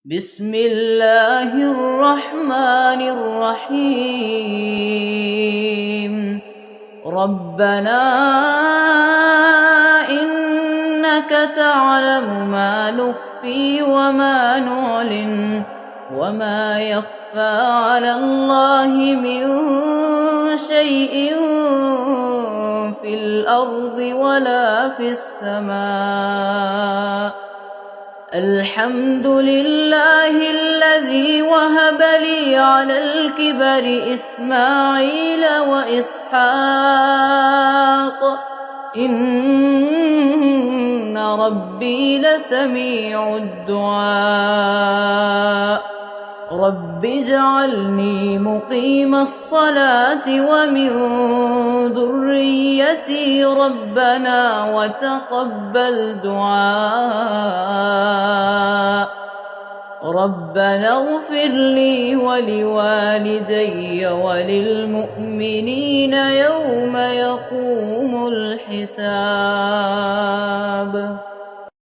بسم الله الرحمن الرحيم. ربنا إنك تعلم ما نخفي وما نعلن وما يخفى على الله من شيء في الأرض ولا في السماء. الحمد لله الذي وهب لي على الكبر إسماعيل وإسحاق إن ربي لسميع الدعاء. رب اجعلني مقيم الصلاة ومن ذريتي ربنا وتقبل دعاء. ربنا اغفر لي ولوالدي وللمؤمنين يوم يقوم الحساب.